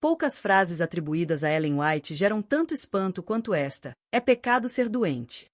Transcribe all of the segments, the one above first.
Poucas frases atribuídas a Ellen White geram tanto espanto quanto esta: é pecado ser doente.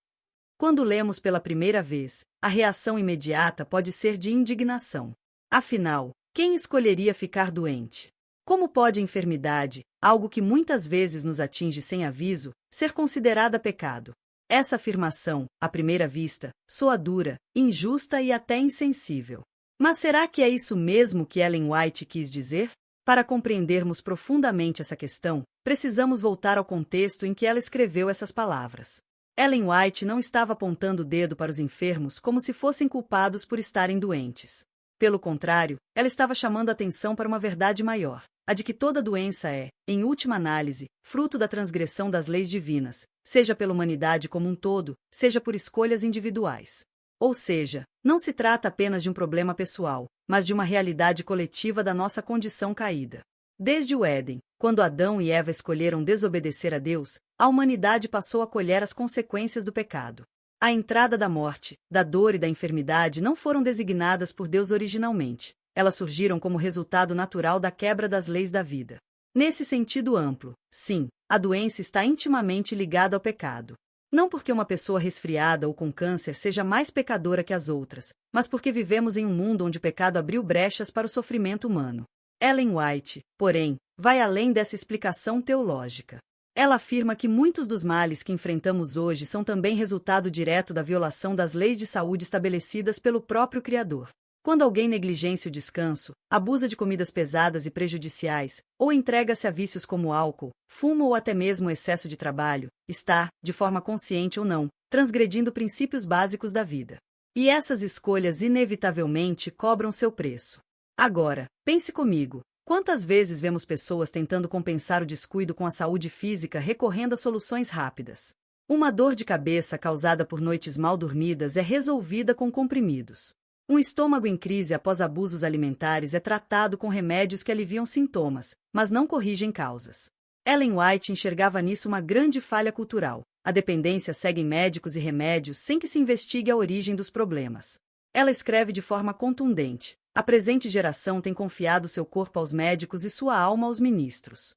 Quando lemos pela primeira vez, a reação imediata pode ser de indignação. Afinal, quem escolheria ficar doente? Como pode a enfermidade, algo que muitas vezes nos atinge sem aviso, ser considerada pecado? Essa afirmação, à primeira vista, soa dura, injusta e até insensível. Mas será que é isso mesmo que Ellen White quis dizer? Para compreendermos profundamente essa questão, precisamos voltar ao contexto em que ela escreveu essas palavras. Ellen White não estava apontando o dedo para os enfermos como se fossem culpados por estarem doentes. Pelo contrário, ela estava chamando a atenção para uma verdade maior, a de que toda doença é, em última análise, fruto da transgressão das leis divinas, seja pela humanidade como um todo, seja por escolhas individuais. Ou seja, não se trata apenas de um problema pessoal, mas de uma realidade coletiva da nossa condição caída. Desde o Éden, quando Adão e Eva escolheram desobedecer a Deus, a humanidade passou a colher as consequências do pecado. A entrada da morte, da dor e da enfermidade não foram designadas por Deus originalmente. Elas surgiram como resultado natural da quebra das leis da vida. Nesse sentido amplo, sim, a doença está intimamente ligada ao pecado. Não porque uma pessoa resfriada ou com câncer seja mais pecadora que as outras, mas porque vivemos em um mundo onde o pecado abriu brechas para o sofrimento humano. Ellen White, porém, vai além dessa explicação teológica. Ela afirma que muitos dos males que enfrentamos hoje são também resultado direto da violação das leis de saúde estabelecidas pelo próprio Criador. Quando alguém negligencia o descanso, abusa de comidas pesadas e prejudiciais, ou entrega-se a vícios como álcool, fumo ou até mesmo excesso de trabalho, está, de forma consciente ou não, transgredindo princípios básicos da vida. E essas escolhas inevitavelmente cobram seu preço. Agora, pense comigo, quantas vezes vemos pessoas tentando compensar o descuido com a saúde física recorrendo a soluções rápidas? Uma dor de cabeça causada por noites mal dormidas é resolvida com comprimidos. Um estômago em crise após abusos alimentares é tratado com remédios que aliviam sintomas, mas não corrigem causas. Ellen White enxergava nisso uma grande falha cultural. A dependência segue em médicos e remédios sem que se investigue a origem dos problemas. Ela escreve de forma contundente: a presente geração tem confiado seu corpo aos médicos e sua alma aos ministros.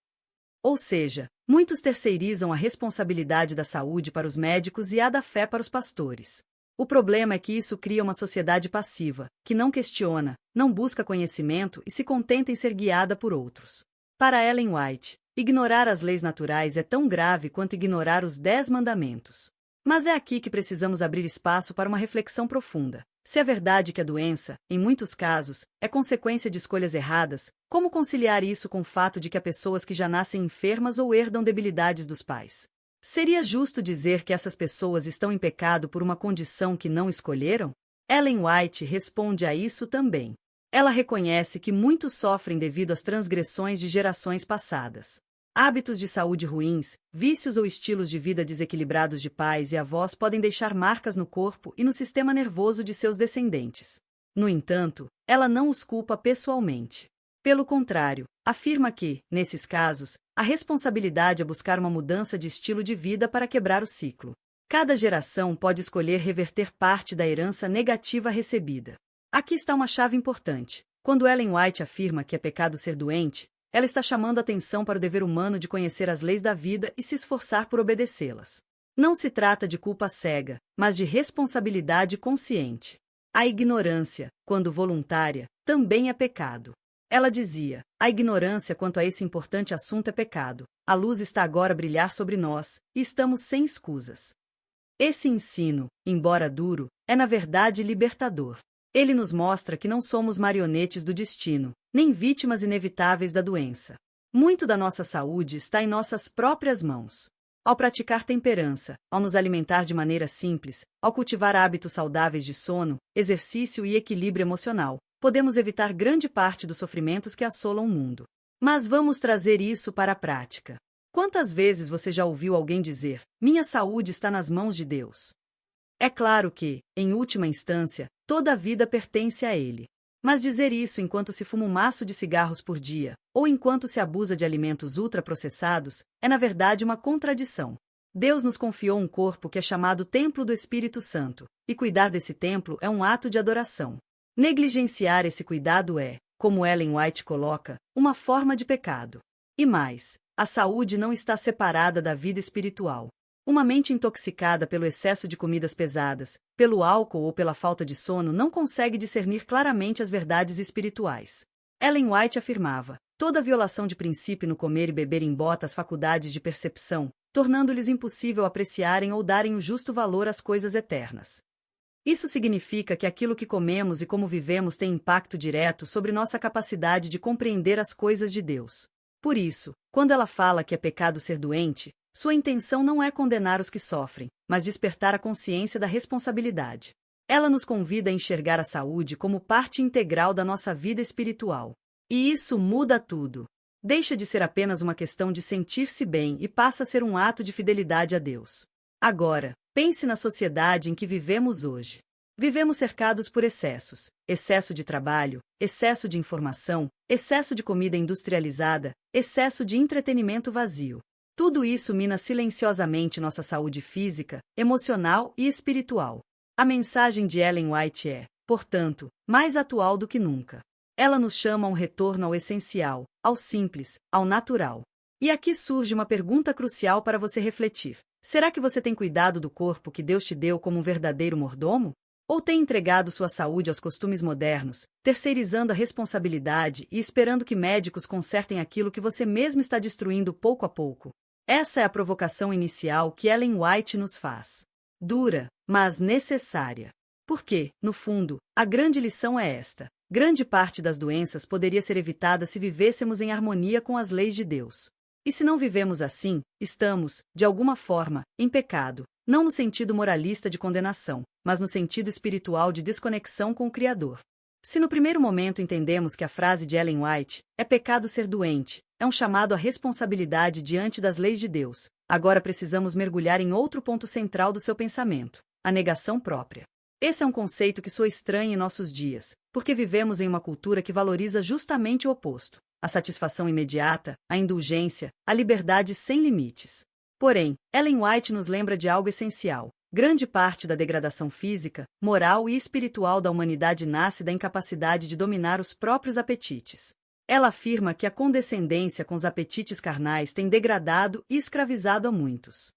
Ou seja, muitos terceirizam a responsabilidade da saúde para os médicos e a da fé para os pastores. O problema é que isso cria uma sociedade passiva, que não questiona, não busca conhecimento e se contenta em ser guiada por outros. Para Ellen White, ignorar as leis naturais é tão grave quanto ignorar os 10 mandamentos. Mas é aqui que precisamos abrir espaço para uma reflexão profunda. Se é verdade que a doença, em muitos casos, é consequência de escolhas erradas, como conciliar isso com o fato de que há pessoas que já nascem enfermas ou herdam debilidades dos pais? Seria justo dizer que essas pessoas estão em pecado por uma condição que não escolheram? Ellen White responde a isso também. Ela reconhece que muitos sofrem devido às transgressões de gerações passadas. Hábitos de saúde ruins, vícios ou estilos de vida desequilibrados de pais e avós podem deixar marcas no corpo e no sistema nervoso de seus descendentes. No entanto, ela não os culpa pessoalmente. Pelo contrário, afirma que, nesses casos, a responsabilidade é buscar uma mudança de estilo de vida para quebrar o ciclo. Cada geração pode escolher reverter parte da herança negativa recebida. Aqui está uma chave importante. Quando Ellen White afirma que é pecado ser doente, ela está chamando atenção para o dever humano de conhecer as leis da vida e se esforçar por obedecê-las. Não se trata de culpa cega, mas de responsabilidade consciente. A ignorância, quando voluntária, também é pecado. Ela dizia: a ignorância quanto a esse importante assunto é pecado. A luz está agora a brilhar sobre nós, e estamos sem escusas. Esse ensino, embora duro, é na verdade libertador. Ele nos mostra que não somos marionetes do destino, nem vítimas inevitáveis da doença. Muito da nossa saúde está em nossas próprias mãos. Ao praticar temperança, ao nos alimentar de maneira simples, ao cultivar hábitos saudáveis de sono, exercício e equilíbrio emocional, podemos evitar grande parte dos sofrimentos que assolam o mundo. Mas vamos trazer isso para a prática. Quantas vezes você já ouviu alguém dizer: minha saúde está nas mãos de Deus? É claro que, em última instância, toda a vida pertence a Ele. Mas dizer isso enquanto se fuma um maço de cigarros por dia, ou enquanto se abusa de alimentos ultraprocessados, é na verdade uma contradição. Deus nos confiou um corpo que é chamado Templo do Espírito Santo, e cuidar desse templo é um ato de adoração. Negligenciar esse cuidado é, como Ellen White coloca, uma forma de pecado. E mais, a saúde não está separada da vida espiritual. Uma mente intoxicada pelo excesso de comidas pesadas, pelo álcool ou pela falta de sono não consegue discernir claramente as verdades espirituais. Ellen White afirmava: toda violação de princípio no comer e beber embota as faculdades de percepção, tornando-lhes impossível apreciarem ou darem o justo valor às coisas eternas. Isso significa que aquilo que comemos e como vivemos tem impacto direto sobre nossa capacidade de compreender as coisas de Deus. Por isso, quando ela fala que é pecado ser doente, sua intenção não é condenar os que sofrem, mas despertar a consciência da responsabilidade. Ela nos convida a enxergar a saúde como parte integral da nossa vida espiritual. E isso muda tudo. Deixa de ser apenas uma questão de sentir-se bem e passa a ser um ato de fidelidade a Deus. Agora, pense na sociedade em que vivemos hoje. Vivemos cercados por excessos: excesso de trabalho, excesso de informação, excesso de comida industrializada, excesso de entretenimento vazio. Tudo isso mina silenciosamente nossa saúde física, emocional e espiritual. A mensagem de Ellen White é, portanto, mais atual do que nunca. Ela nos chama a um retorno ao essencial, ao simples, ao natural. E aqui surge uma pergunta crucial para você refletir. Será que você tem cuidado do corpo que Deus te deu como um verdadeiro mordomo? Ou tem entregado sua saúde aos costumes modernos, terceirizando a responsabilidade e esperando que médicos consertem aquilo que você mesmo está destruindo pouco a pouco? Essa é a provocação inicial que Ellen White nos faz. Dura, mas necessária. Porque, no fundo, a grande lição é esta: grande parte das doenças poderia ser evitada se vivêssemos em harmonia com as leis de Deus. E se não vivemos assim, estamos, de alguma forma, em pecado, não no sentido moralista de condenação, mas no sentido espiritual de desconexão com o Criador. Se no primeiro momento entendemos que a frase de Ellen White, é pecado ser doente, é um chamado à responsabilidade diante das leis de Deus, agora precisamos mergulhar em outro ponto central do seu pensamento: a negação própria. Esse é um conceito que soa estranho em nossos dias, porque vivemos em uma cultura que valoriza justamente o oposto: a satisfação imediata, a indulgência, a liberdade sem limites. Porém, Ellen White nos lembra de algo essencial: grande parte da degradação física, moral e espiritual da humanidade nasce da incapacidade de dominar os próprios apetites. Ela afirma que a condescendência com os apetites carnais tem degradado e escravizado a muitos.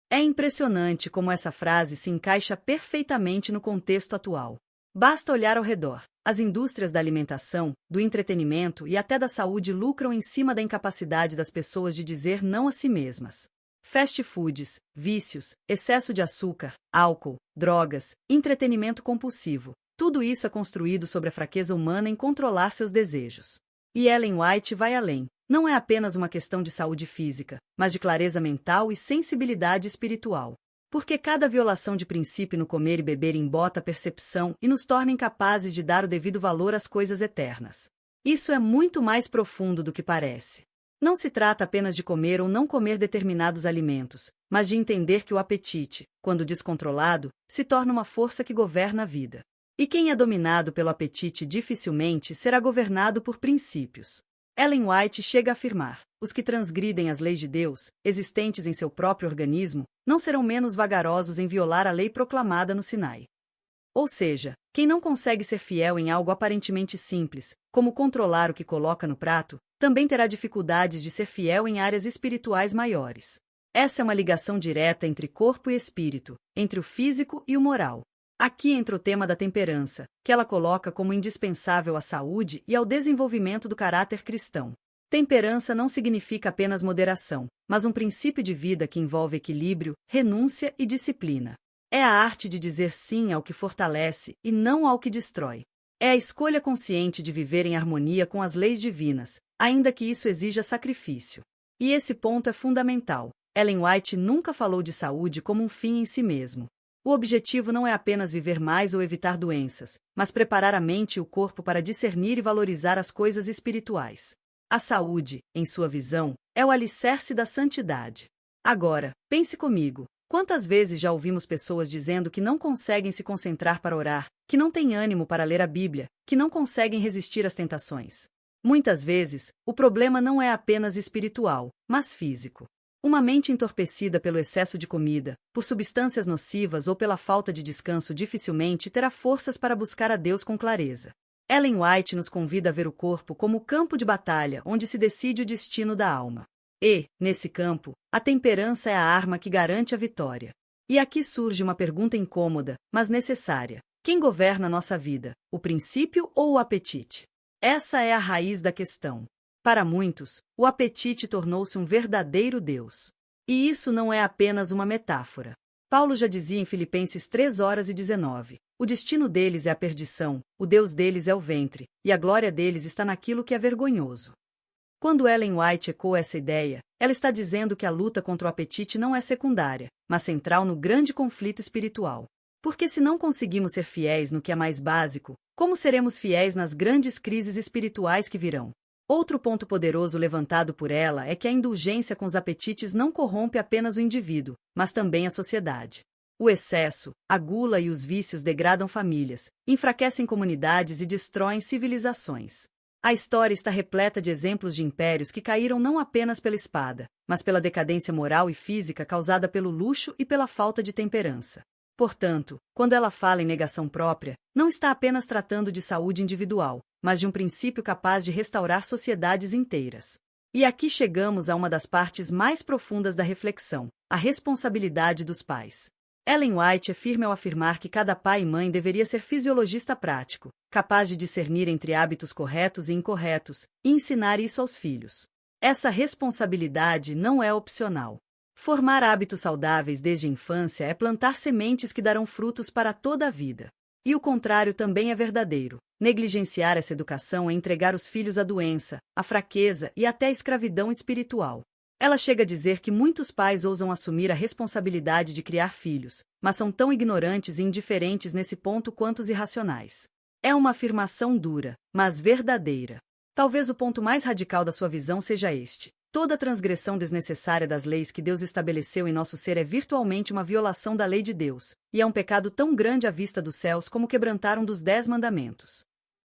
É impressionante como essa frase se encaixa perfeitamente no contexto atual. Basta olhar ao redor. As indústrias da alimentação, do entretenimento e até da saúde lucram em cima da incapacidade das pessoas de dizer não a si mesmas. Fast foods, vícios, excesso de açúcar, álcool, drogas, entretenimento compulsivo. Tudo isso é construído sobre a fraqueza humana em controlar seus desejos. E Ellen White vai além. Não é apenas uma questão de saúde física, mas de clareza mental e sensibilidade espiritual. Porque cada violação de princípio no comer e beber embota a percepção e nos torna incapazes de dar o devido valor às coisas eternas. Isso é muito mais profundo do que parece. Não se trata apenas de comer ou não comer determinados alimentos, mas de entender que o apetite, quando descontrolado, se torna uma força que governa a vida. E quem é dominado pelo apetite dificilmente será governado por princípios. Ellen White chega a afirmar: os que transgridem as leis de Deus, existentes em seu próprio organismo, não serão menos vagarosos em violar a lei proclamada no Sinai. Ou seja, quem não consegue ser fiel em algo aparentemente simples, como controlar o que coloca no prato, também terá dificuldades de ser fiel em áreas espirituais maiores. Essa é uma ligação direta entre corpo e espírito, entre o físico e o moral. Aqui entra o tema da temperança, que ela coloca como indispensável à saúde e ao desenvolvimento do caráter cristão. Temperança não significa apenas moderação, mas um princípio de vida que envolve equilíbrio, renúncia e disciplina. É a arte de dizer sim ao que fortalece e não ao que destrói. É a escolha consciente de viver em harmonia com as leis divinas, ainda que isso exija sacrifício. E esse ponto é fundamental. Ellen White nunca falou de saúde como um fim em si mesmo. O objetivo não é apenas viver mais ou evitar doenças, mas preparar a mente e o corpo para discernir e valorizar as coisas espirituais. A saúde, em sua visão, é o alicerce da santidade. Agora, pense comigo. Quantas vezes já ouvimos pessoas dizendo que não conseguem se concentrar para orar, que não têm ânimo para ler a Bíblia, que não conseguem resistir às tentações? Muitas vezes, o problema não é apenas espiritual, mas físico. Uma mente entorpecida pelo excesso de comida, por substâncias nocivas ou pela falta de descanso dificilmente terá forças para buscar a Deus com clareza. Ellen White nos convida a ver o corpo como o campo de batalha onde se decide o destino da alma. E, nesse campo, a temperança é a arma que garante a vitória. E aqui surge uma pergunta incômoda, mas necessária. Quem governa nossa vida, o princípio ou o apetite? Essa é a raiz da questão. Para muitos, o apetite tornou-se um verdadeiro Deus. E isso não é apenas uma metáfora. Paulo já dizia em Filipenses 3:19, o destino deles é a perdição, o Deus deles é o ventre, e a glória deles está naquilo que é vergonhoso. Quando Ellen White ecoa essa ideia, ela está dizendo que a luta contra o apetite não é secundária, mas central no grande conflito espiritual. Porque se não conseguimos ser fiéis no que é mais básico, como seremos fiéis nas grandes crises espirituais que virão? Outro ponto poderoso levantado por ela é que a indulgência com os apetites não corrompe apenas o indivíduo, mas também a sociedade. O excesso, a gula e os vícios degradam famílias, enfraquecem comunidades e destroem civilizações. A história está repleta de exemplos de impérios que caíram não apenas pela espada, mas pela decadência moral e física causada pelo luxo e pela falta de temperança. Portanto, quando ela fala em negação própria, não está apenas tratando de saúde individual, mas de um princípio capaz de restaurar sociedades inteiras. E aqui chegamos a uma das partes mais profundas da reflexão, a responsabilidade dos pais. Ellen White é firme ao afirmar que cada pai e mãe deveria ser fisiologista prático, capaz de discernir entre hábitos corretos e incorretos, e ensinar isso aos filhos. Essa responsabilidade não é opcional. Formar hábitos saudáveis desde a infância é plantar sementes que darão frutos para toda a vida. E o contrário também é verdadeiro. Negligenciar essa educação é entregar os filhos à doença, à fraqueza e até à escravidão espiritual. Ela chega a dizer que muitos pais ousam assumir a responsabilidade de criar filhos, mas são tão ignorantes e indiferentes nesse ponto quanto os irracionais. É uma afirmação dura, mas verdadeira. Talvez o ponto mais radical da sua visão seja este. Toda transgressão desnecessária das leis que Deus estabeleceu em nosso ser é virtualmente uma violação da lei de Deus, e é um pecado tão grande à vista dos céus como quebrantar um dos 10 mandamentos.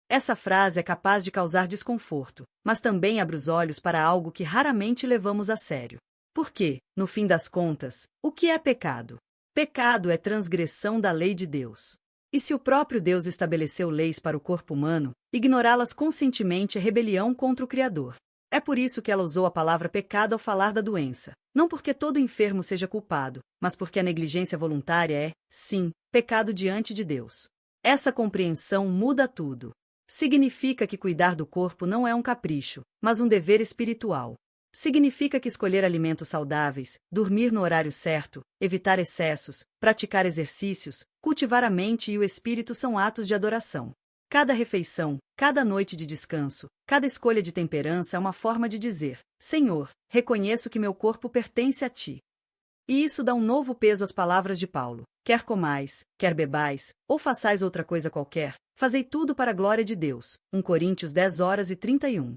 Essa frase é capaz de causar desconforto, mas também abre os olhos para algo que raramente levamos a sério. Porque, no fim das contas, o que é pecado? Pecado é transgressão da lei de Deus. E se o próprio Deus estabeleceu leis para o corpo humano, ignorá-las conscientemente é rebelião contra o Criador. É por isso que ela usou a palavra pecado ao falar da doença. Não porque todo enfermo seja culpado, mas porque a negligência voluntária é, sim, pecado diante de Deus. Essa compreensão muda tudo. Significa que cuidar do corpo não é um capricho, mas um dever espiritual. Significa que escolher alimentos saudáveis, dormir no horário certo, evitar excessos, praticar exercícios, cultivar a mente e o espírito são atos de adoração. Cada refeição, cada noite de descanso, cada escolha de temperança é uma forma de dizer: Senhor, reconheço que meu corpo pertence a Ti. E isso dá um novo peso às palavras de Paulo. Quer comais, quer bebais, ou façais outra coisa qualquer, fazei tudo para a glória de Deus. 1 Coríntios 10:31.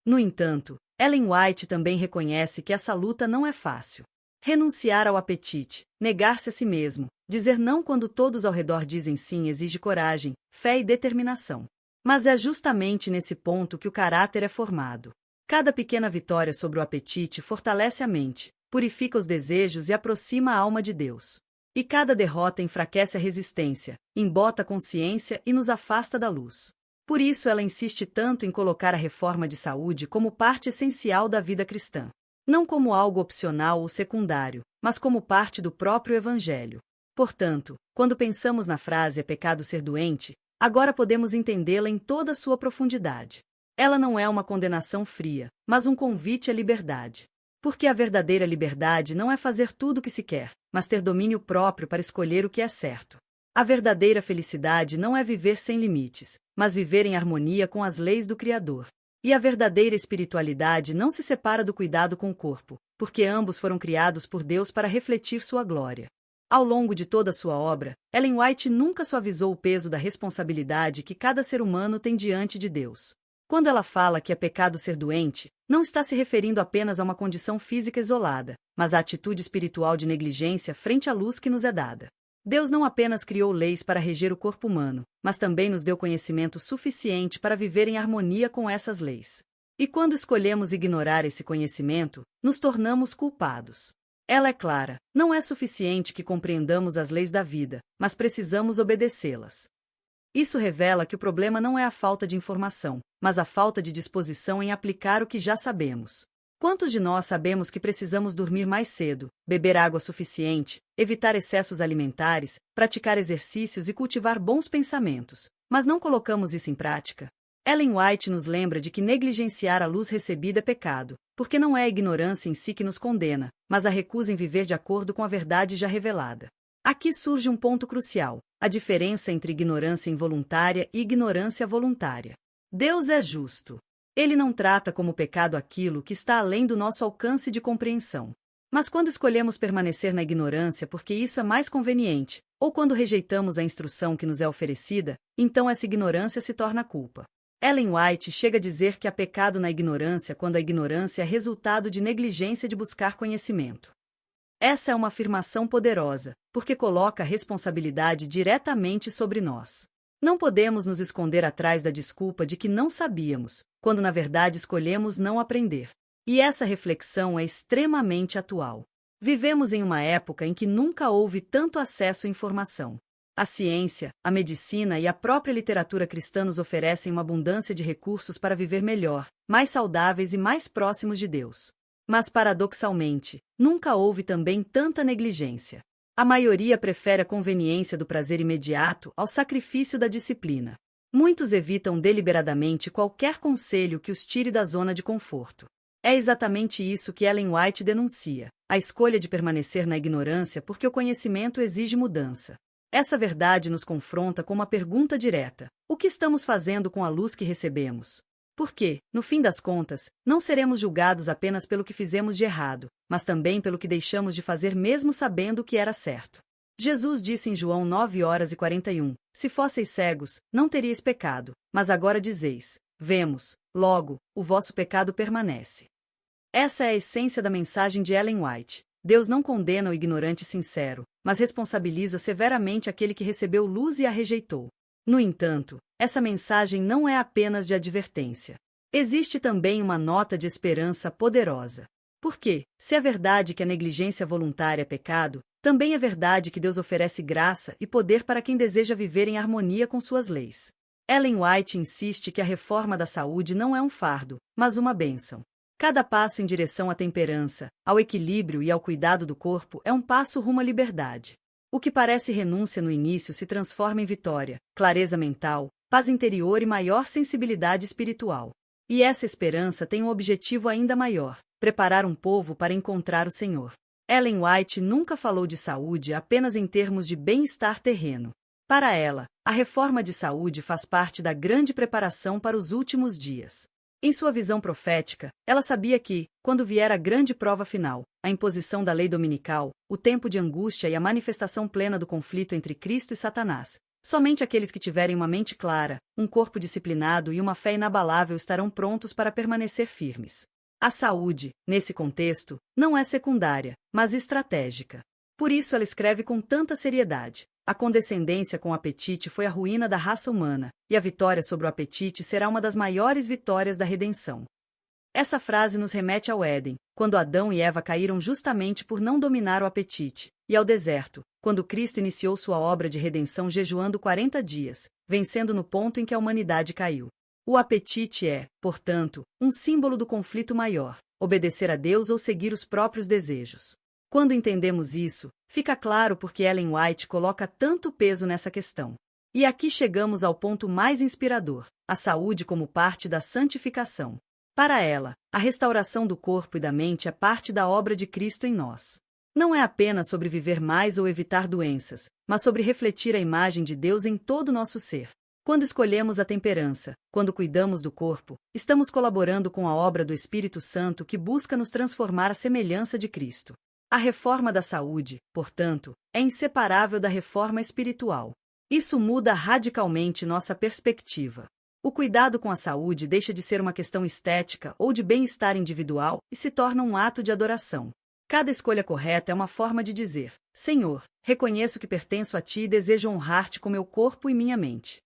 No entanto, Ellen White também reconhece que essa luta não é fácil. Renunciar ao apetite, negar-se a si mesmo, dizer não quando todos ao redor dizem sim exige coragem, fé e determinação. Mas é justamente nesse ponto que o caráter é formado. Cada pequena vitória sobre o apetite fortalece a mente, purifica os desejos e aproxima a alma de Deus. E cada derrota enfraquece a resistência, embota a consciência e nos afasta da luz. Por isso ela insiste tanto em colocar a reforma de saúde como parte essencial da vida cristã. Não como algo opcional ou secundário, mas como parte do próprio Evangelho. Portanto, quando pensamos na frase "é pecado ser doente", agora podemos entendê-la em toda a sua profundidade. Ela não é uma condenação fria, mas um convite à liberdade. Porque a verdadeira liberdade não é fazer tudo o que se quer, mas ter domínio próprio para escolher o que é certo. A verdadeira felicidade não é viver sem limites, mas viver em harmonia com as leis do Criador. E a verdadeira espiritualidade não se separa do cuidado com o corpo, porque ambos foram criados por Deus para refletir sua glória. Ao longo de toda a sua obra, Ellen White nunca suavizou o peso da responsabilidade que cada ser humano tem diante de Deus. Quando ela fala que é pecado ser doente, não está se referindo apenas a uma condição física isolada, mas à atitude espiritual de negligência frente à luz que nos é dada. Deus não apenas criou leis para reger o corpo humano, mas também nos deu conhecimento suficiente para viver em harmonia com essas leis. E quando escolhemos ignorar esse conhecimento, nos tornamos culpados. Ela é clara, não é suficiente que compreendamos as leis da vida, mas precisamos obedecê-las. Isso revela que o problema não é a falta de informação, mas a falta de disposição em aplicar o que já sabemos. Quantos de nós sabemos que precisamos dormir mais cedo, beber água suficiente, evitar excessos alimentares, praticar exercícios e cultivar bons pensamentos, mas não colocamos isso em prática? Ellen White nos lembra de que negligenciar a luz recebida é pecado, porque não é a ignorância em si que nos condena, mas a recusa em viver de acordo com a verdade já revelada. Aqui surge um ponto crucial: a diferença entre ignorância involuntária e ignorância voluntária. Deus é justo. Ele não trata como pecado aquilo que está além do nosso alcance de compreensão. Mas quando escolhemos permanecer na ignorância porque isso é mais conveniente, ou quando rejeitamos a instrução que nos é oferecida, então essa ignorância se torna culpa. Ellen White chega a dizer que há pecado na ignorância quando a ignorância é resultado de negligência de buscar conhecimento. Essa é uma afirmação poderosa, porque coloca a responsabilidade diretamente sobre nós. Não podemos nos esconder atrás da desculpa de que não sabíamos, quando na verdade escolhemos não aprender. E essa reflexão é extremamente atual. Vivemos em uma época em que nunca houve tanto acesso à informação. A ciência, a medicina e a própria literatura cristã nos oferecem uma abundância de recursos para viver melhor, mais saudáveis e mais próximos de Deus. Mas, paradoxalmente, nunca houve também tanta negligência. A maioria prefere a conveniência do prazer imediato ao sacrifício da disciplina. Muitos evitam deliberadamente qualquer conselho que os tire da zona de conforto. É exatamente isso que Ellen White denuncia: a escolha de permanecer na ignorância porque o conhecimento exige mudança. Essa verdade nos confronta com uma pergunta direta: o que estamos fazendo com a luz que recebemos? Porque, no fim das contas, não seremos julgados apenas pelo que fizemos de errado, mas também pelo que deixamos de fazer mesmo sabendo o que era certo. Jesus disse em João 9:41, se fosseis cegos, não teríeis pecado, mas agora dizeis, vemos, logo, o vosso pecado permanece. Essa é a essência da mensagem de Ellen White. Deus não condena o ignorante sincero, mas responsabiliza severamente aquele que recebeu luz e a rejeitou. No entanto, essa mensagem não é apenas de advertência. Existe também uma nota de esperança poderosa. Porque, se é verdade que a negligência voluntária é pecado, também é verdade que Deus oferece graça e poder para quem deseja viver em harmonia com suas leis. Ellen White insiste que a reforma da saúde não é um fardo, mas uma bênção. Cada passo em direção à temperança, ao equilíbrio e ao cuidado do corpo é um passo rumo à liberdade. O que parece renúncia no início se transforma em vitória, clareza mental, paz interior e maior sensibilidade espiritual. E essa esperança tem um objetivo ainda maior: preparar um povo para encontrar o Senhor. Ellen White nunca falou de saúde apenas em termos de bem-estar terreno. Para ela, a reforma de saúde faz parte da grande preparação para os últimos dias. Em sua visão profética, ela sabia que, quando vier a grande prova final, a imposição da lei dominical, o tempo de angústia e a manifestação plena do conflito entre Cristo e Satanás, somente aqueles que tiverem uma mente clara, um corpo disciplinado e uma fé inabalável estarão prontos para permanecer firmes. A saúde, nesse contexto, não é secundária, mas estratégica. Por isso ela escreve com tanta seriedade: a condescendência com o apetite foi a ruína da raça humana, e a vitória sobre o apetite será uma das maiores vitórias da redenção. Essa frase nos remete ao Éden, quando Adão e Eva caíram justamente por não dominar o apetite, e ao deserto, quando Cristo iniciou sua obra de redenção jejuando 40 dias, vencendo no ponto em que a humanidade caiu. O apetite é, portanto, um símbolo do conflito maior: obedecer a Deus ou seguir os próprios desejos. Quando entendemos isso, fica claro por que Ellen White coloca tanto peso nessa questão. E aqui chegamos ao ponto mais inspirador: a saúde como parte da santificação. Para ela, a restauração do corpo e da mente é parte da obra de Cristo em nós. Não é apenas sobre viver mais ou evitar doenças, mas sobre refletir a imagem de Deus em todo o nosso ser. Quando escolhemos a temperança, quando cuidamos do corpo, estamos colaborando com a obra do Espírito Santo que busca nos transformar à semelhança de Cristo. A reforma da saúde, portanto, é inseparável da reforma espiritual. Isso muda radicalmente nossa perspectiva. O cuidado com a saúde deixa de ser uma questão estética ou de bem-estar individual e se torna um ato de adoração. Cada escolha correta é uma forma de dizer: Senhor, reconheço que pertenço a Ti e desejo honrar-Te com meu corpo e minha mente.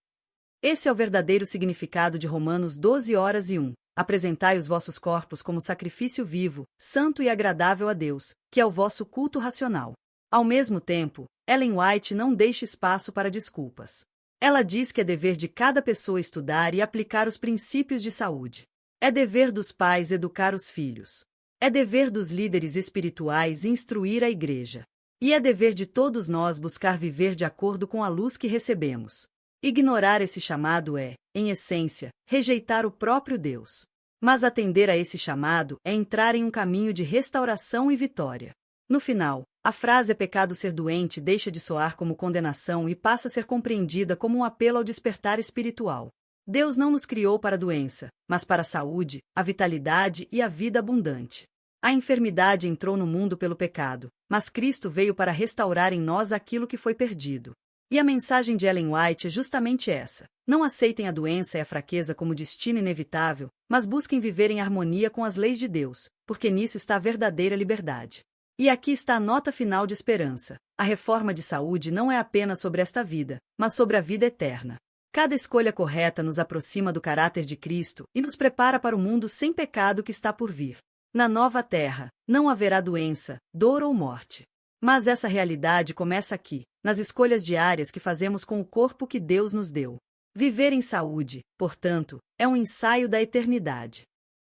Esse é o verdadeiro significado de Romanos 12:1. Apresentai os vossos corpos como sacrifício vivo, santo e agradável a Deus, que é o vosso culto racional. Ao mesmo tempo, Ellen White não deixa espaço para desculpas. Ela diz que é dever de cada pessoa estudar e aplicar os princípios de saúde. É dever dos pais educar os filhos. É dever dos líderes espirituais instruir a igreja. E é dever de todos nós buscar viver de acordo com a luz que recebemos. Ignorar esse chamado é, em essência, rejeitar o próprio Deus. Mas atender a esse chamado é entrar em um caminho de restauração e vitória. No final, a frase "é pecado ser doente" deixa de soar como condenação e passa a ser compreendida como um apelo ao despertar espiritual. Deus não nos criou para a doença, mas para a saúde, a vitalidade e a vida abundante. A enfermidade entrou no mundo pelo pecado, mas Cristo veio para restaurar em nós aquilo que foi perdido. E a mensagem de Ellen White é justamente essa. Não aceitem a doença e a fraqueza como destino inevitável, mas busquem viver em harmonia com as leis de Deus, porque nisso está a verdadeira liberdade. E aqui está a nota final de esperança. A reforma de saúde não é apenas sobre esta vida, mas sobre a vida eterna. Cada escolha correta nos aproxima do caráter de Cristo e nos prepara para o mundo sem pecado que está por vir. Na nova terra, não haverá doença, dor ou morte. Mas essa realidade começa aqui, nas escolhas diárias que fazemos com o corpo que Deus nos deu. Viver em saúde, portanto, é um ensaio da eternidade.